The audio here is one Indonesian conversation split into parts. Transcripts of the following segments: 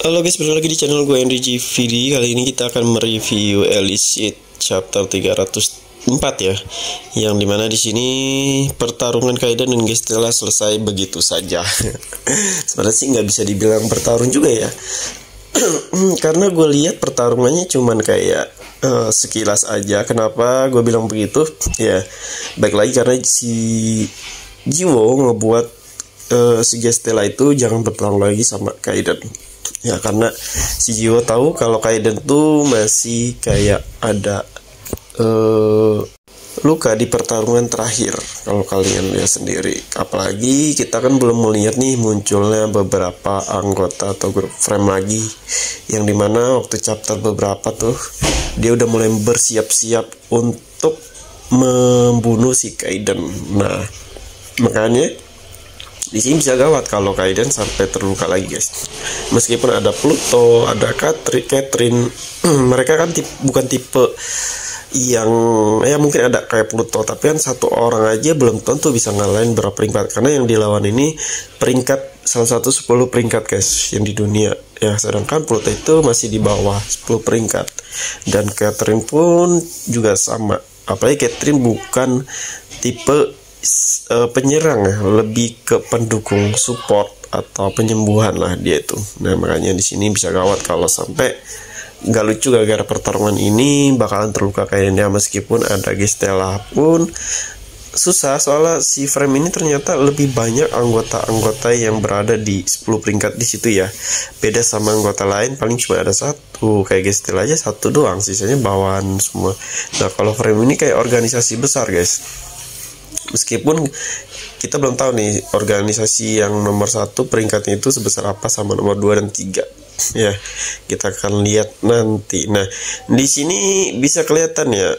Halo guys, balik lagi di channel gue NDGVD. Kali ini kita akan mereview Elicit chapter 304 ya. Yang dimana di sini pertarungan Kaidan dan Gestella selesai begitu saja. Sebenarnya sih nggak bisa dibilang pertarung juga ya. Karena gue lihat pertarungannya cuman kayak sekilas aja. Kenapa gue bilang begitu? Ya, baik lagi karena si Jiwo ngebuat si Gestella itu jangan bertarung lagi sama Kaidan. Ya karena si Jiwo tahu kalau Kaidan tuh masih kayak ada luka di pertarungan terakhir. Kalau kalian lihat sendiri, apalagi kita kan belum melihat nih munculnya beberapa anggota atau grup frame lagi, yang dimana waktu chapter beberapa tuh dia udah mulai bersiap-siap untuk membunuh si Kaidan. Nah makanya di sini bisa gawat kalau Kaidan sampai terluka lagi guys. Meskipun ada Pluto, ada Catherine, mereka kan bukan tipe yang ya mungkin ada kayak Pluto, tapi kan satu orang aja belum tentu bisa ngalahin berapa peringkat, karena yang dilawan ini peringkat salah satu 10 peringkat guys yang di dunia ya, sedangkan Pluto itu masih di bawah 10 peringkat, dan Catherine pun juga sama. Apalagi Catherine bukan tipe penyerang ya, lebih ke pendukung, support atau penyembuhan lah dia itu. Nah makanya di sini bisa gawat kalau sampai nggak lucu gara-gara pertarungan ini bakalan terluka kayaknya. Meskipun ada Gestella pun susah, soalnya si frame ini ternyata lebih banyak anggota-anggota yang berada di 10 peringkat di situ ya. Beda sama anggota lain paling cuma ada satu, kayak Gestella aja satu doang, sisanya bawahan semua. Nah kalau frame ini kayak organisasi besar guys. Meskipun kita belum tahu nih organisasi yang nomor 1 peringkatnya itu sebesar apa sama nomor 2 dan 3 ya, kita akan lihat nanti. Nah di sini bisa kelihatan ya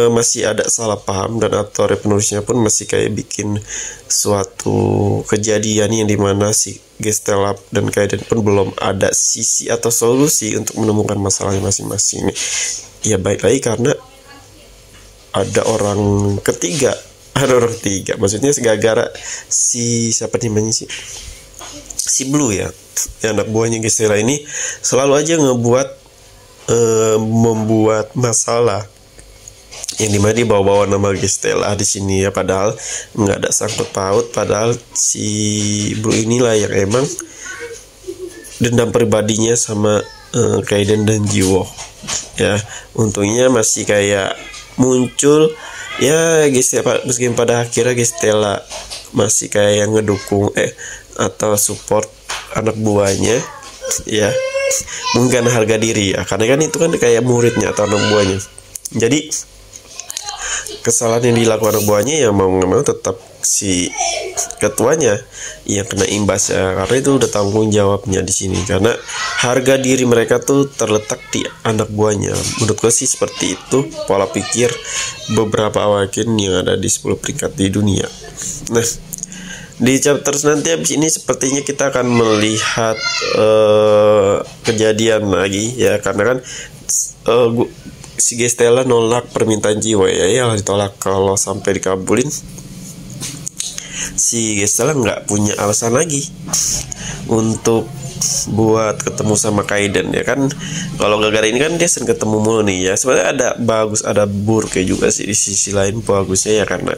masih ada salah paham, dan author penulisnya pun masih kayak bikin suatu kejadian yang dimana si Gestella dan Kaidan pun belum ada sisi atau solusi untuk menemukan masalahnya masing-masing. Ya baik lagi karena ada orang ketiga, maksudnya gara-gara si siapa namanya sih, si Blue ya, anak buahnya Gestella ini selalu aja membuat masalah yang dimana dia bawa-bawa nama Gestella di sini ya, padahal nggak ada sangkut paut. Padahal si Blue inilah yang emang dendam pribadinya sama Kaidan dan Jiwo ya. Untungnya masih kayak muncul ya Gestella, meskipun pada akhirnya Gestella masih kayak ngedukung atau support anak buahnya ya, mungkin harga diri ya, karena kan itu kan kayak muridnya atau anak buahnya. Jadi kesalahan yang dilakukan anak buahnya ya mau nggak mau tetap si ketuanya yang kena imbas ya, karena itu udah tanggung jawabnya di sini, karena harga diri mereka tuh terletak di anak buahnya. Menurut gue sih seperti itu pola pikir beberapa awaken yang ada di 10 peringkat di dunia. Nah di chapter nanti abis ini sepertinya kita akan melihat kejadian lagi ya, karena kan si Gestella nolak permintaan Jiwo ya ditolak. Kalau sampai dikabulin si Gestella nggak punya alasan lagi untuk buat ketemu sama Kaidan ya kan. Kalau gara-gara ini kan dia sering ketemu mulu nih ya. Sebenarnya ada bagus ada buruknya juga sih. Di sisi lain bagusnya ya karena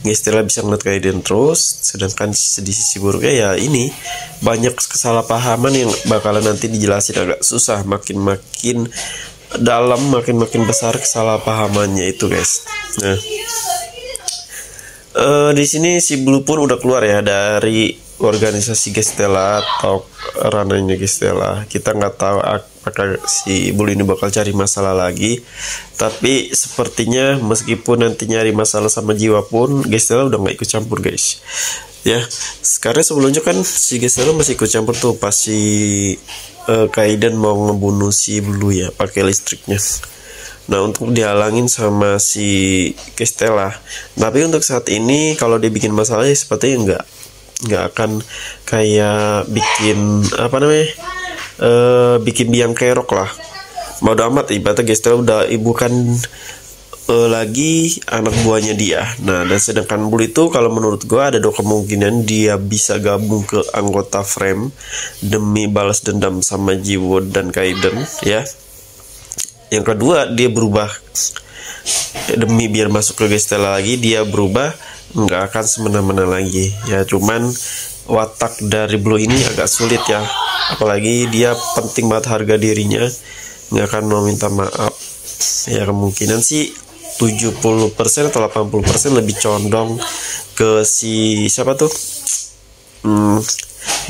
Gestella bisa ngeliat Kaidan terus, sedangkan di sisi buruknya ya ini banyak kesalahpahaman yang bakalan nanti dijelasin agak susah, makin dalam, makin besar kesalahpahamannya itu guys. Nah di sini si Blue pun udah keluar ya dari organisasi Gestella atau ranahnya Gestella. Kita nggak tahu apakah si Blue ini bakal cari masalah lagi, tapi sepertinya meskipun nanti nyari masalah sama Jiwa pun Gestella udah nggak ikut campur guys ya. Sekarang sebelumnya kan si Gestella masih ikut campur tuh pas si Kaidan mau ngebunuh si Blue ya pakai listriknya. Nah untuk dihalangin sama si Gestella. Tapi untuk saat ini kalau dia bikin masalahnya sepertinya nggak akan kayak bikin bikin biang kerok lah. Mau amat ibaratnya Gestella udah bukan lagi anak buahnya dia. Nah, dan sedangkan Bull itu kalau menurut gue ada 2 kemungkinan dia bisa gabung ke anggota Frame demi balas dendam sama Jiwo dan Kaiden ya. Yang kedua, dia berubah demi biar masuk ke Gestella lagi, dia berubah nggak akan semena-mena lagi ya. Cuman watak dari Blue ini agak sulit ya, apalagi dia penting banget harga dirinya, nggak akan mau minta maaf ya. Kemungkinan sih 70% atau 80% lebih condong ke si siapa tuh,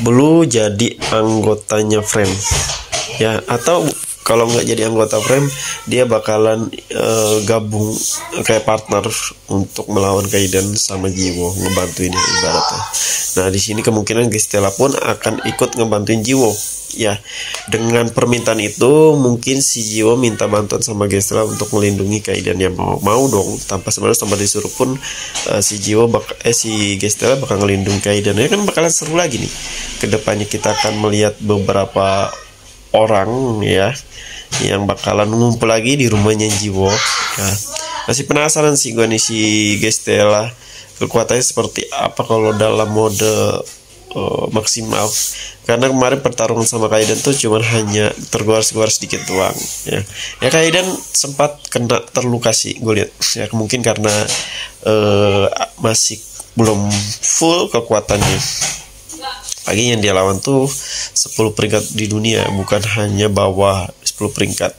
Blue jadi anggotanya Frame ya. Atau kalau nggak jadi anggota Frame, dia bakalan gabung kayak partner untuk melawan Kaiden sama Jiwo, ngebantuin ya ibaratnya. Nah, di sini kemungkinan Gestella pun akan ikut ngebantuin Jiwo ya. Dengan permintaan itu mungkin si Jiwo minta bantuan sama Gestella untuk melindungi Kaiden, ya mau dong, tanpa sebenarnya tanpa disuruh pun si Gestella bakal ngelindungi Kaiden ya. Kan bakalan seru lagi nih kedepannya, kita akan melihat beberapa orang ya yang bakalan ngumpul lagi di rumahnya Jiwo ya. Masih penasaran sih gue nih si Gestella kekuatannya seperti apa kalau dalam mode maksimal, karena kemarin pertarungan sama Kaiden tuh cuman hanya terguar-guar sedikit doang ya. Ya Kaiden sempat kena terluka sih gue lihat ya, mungkin karena masih belum full kekuatannya. Lagi yang dia lawan tuh 10 peringkat di dunia, bukan hanya bawah 10 peringkat.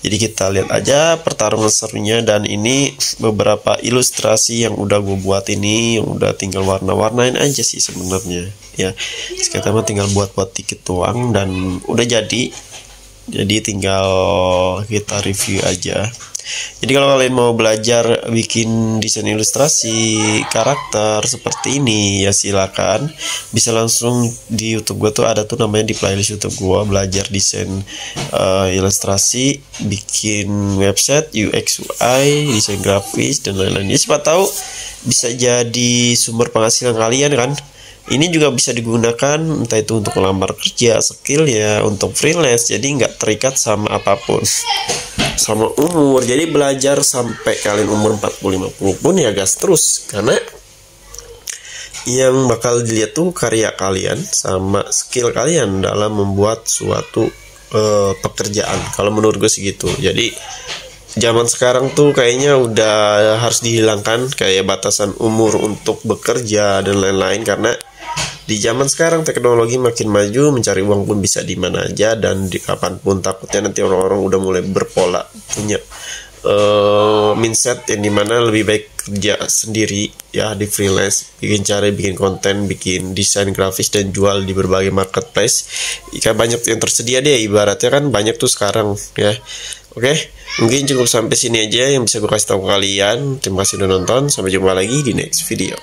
Jadi kita lihat aja pertarungan serunya. Dan ini beberapa ilustrasi yang udah gue buat ini, yang udah tinggal warna-warnain aja sih sebenarnya ya. Sekarang tinggal buat-buat dikit doang dan udah jadi tinggal kita review aja. Jadi kalau kalian mau belajar bikin desain ilustrasi karakter seperti ini ya silakan, bisa langsung di YouTube gue tuh ada tuh namanya, di playlist YouTube gue, belajar desain ilustrasi, bikin website, UX UI, desain grafis dan lain-lain. Ya siapa tahu bisa jadi sumber penghasilan kalian kan. Ini juga bisa digunakan entah itu untuk melamar kerja, skill ya, untuk freelance, jadi nggak terikat sama apapun, sama umur. Jadi belajar sampai kalian umur 40-50 pun ya gas terus, karena yang bakal dilihat tuh karya kalian sama skill kalian dalam membuat suatu pekerjaan. Kalau menurut gue sih gitu. Jadi zaman sekarang tuh kayaknya udah harus dihilangkan kayak batasan umur untuk bekerja dan lain-lain, karena di zaman sekarang teknologi makin maju, mencari uang pun bisa di mana aja dan di kapanpun. Takutnya nanti orang-orang udah mulai berpola punya mindset yang dimana lebih baik kerja sendiri ya, di freelance, bikin konten, bikin desain grafis dan jual di berbagai marketplace. Kayak banyak yang tersedia deh, ibaratnya kan banyak tuh sekarang ya. Oke, mungkin cukup sampai sini aja yang bisa gue kasih tahu ke kalian. Terima kasih udah nonton, sampai jumpa lagi di next video.